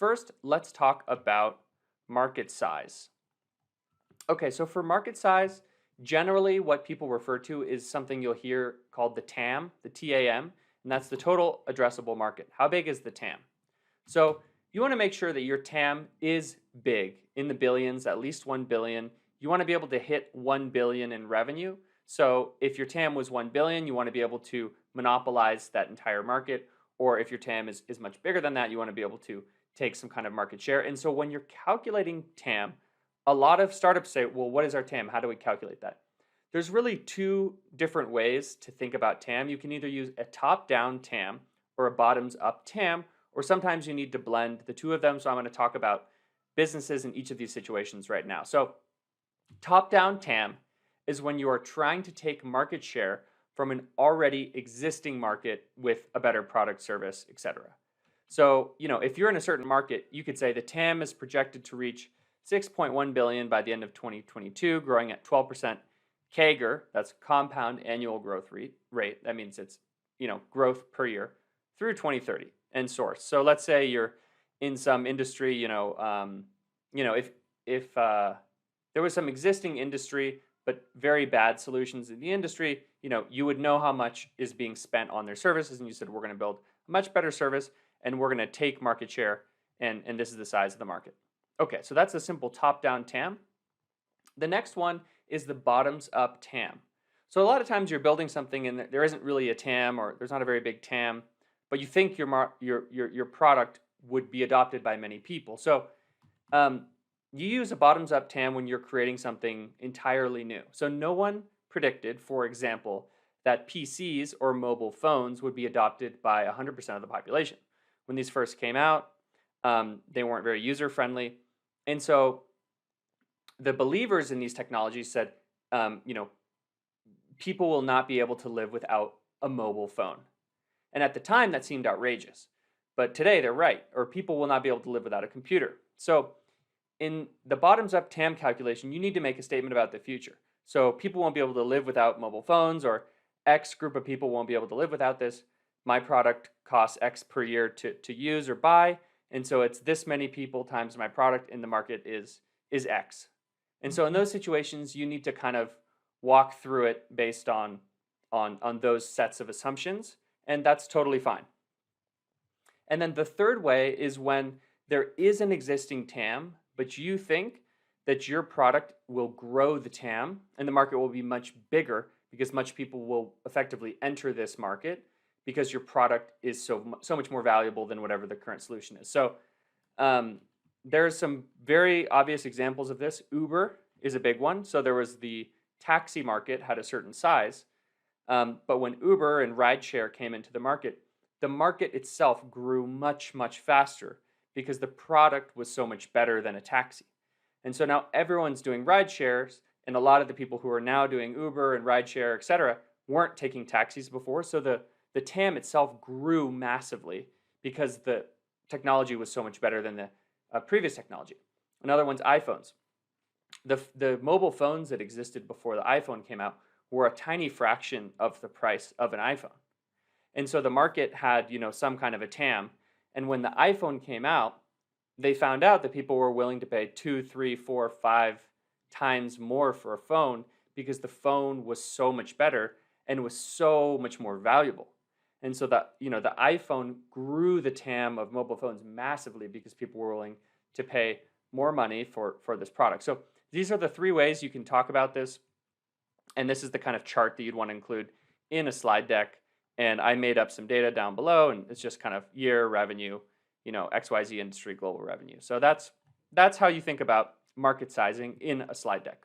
first, let's talk about market size. Okay, so for market size, generally what people refer to is something you'll hear called the TAM, the TAM, and that's the total addressable market. How big is the TAM? So you want to make sure that your TAM is big, in the billions, at least 1 billion. You want to be able to hit 1 billion in revenue. So if your TAM was 1 billion, you want to be able to monopolize that entire market. Or if your TAM is much bigger than that, you want to be able to take some kind of market share. And so when you're calculating TAM, a lot of startups say, well, what is our TAM? How do we calculate that? There's really two different ways to think about TAM. You can either use a top-down TAM or a bottoms-up TAM, or sometimes you need to blend the two of them. So I'm going to talk about businesses in each of these situations right now. So top-down TAM is when you are trying to take market share from an already existing market with a better product, service, etc. So, if you're in a certain market, you could say the TAM is projected to reach 6.1 billion by the end of 2022, growing at 12% CAGR, that's compound annual growth rate. That means it's, growth per year through 2030 and source. So let's say you're in some industry, if there was some existing industry but very bad solutions in the industry, you would know how much is being spent on their services, and you said we're going to build a much better service and we're going to take market share, and this is the size of the market. Okay, so that's a simple top-down TAM. The next one is the bottoms-up TAM. So a lot of times you're building something and there isn't really a TAM, or there's not a very big TAM, but you think your product would be adopted by many people. So you use a bottoms-up TAM when you're creating something entirely new. So no one predicted, for example, that PCs or mobile phones would be adopted by 100% of the population. When these first came out, they weren't very user-friendly. And so the believers in these technologies said, people will not be able to live without a mobile phone. And at the time, that seemed outrageous. But today, they're right, or people will not be able to live without a computer. So in the bottoms-up TAM calculation, you need to make a statement about the future. So people won't be able to live without mobile phones, or X group of people won't be able to live without this. My product costs X per year to use or buy, and so it's this many people times my product in the market is X. And so in those situations, you need to kind of walk through it based on those sets of assumptions, and that's totally fine. And then the third way is when there is an existing TAM, but you think that your product will grow the TAM and the market will be much bigger because much people will effectively enter this market because your product is so much more valuable than whatever the current solution is. So there's some very obvious examples of this. Uber is a big one. So there was the taxi market had a certain size, but when Uber and rideshare came into the market itself grew much, much faster because the product was so much better than a taxi. And so now everyone's doing ride shares, and a lot of the people who are now doing Uber and rideshare, et cetera, weren't taking taxis before. So the TAM itself grew massively because the technology was so much better than the previous technology. Another one's iPhones. The mobile phones that existed before the iPhone came out were a tiny fraction of the price of an iPhone. And so the market had, some kind of a TAM. And when the iPhone came out, they found out that people were willing to pay 2, 3, 4, 5 times more for a phone because the phone was so much better and was so much more valuable. And so the iPhone grew the TAM of mobile phones massively because people were willing to pay more money for this product. So these are the three ways you can talk about this. And this is the kind of chart that you'd want to include in a slide deck. And I made up some data down below, and it's just kind of year revenue, XYZ industry global revenue. So that's how you think about market sizing in a slide deck.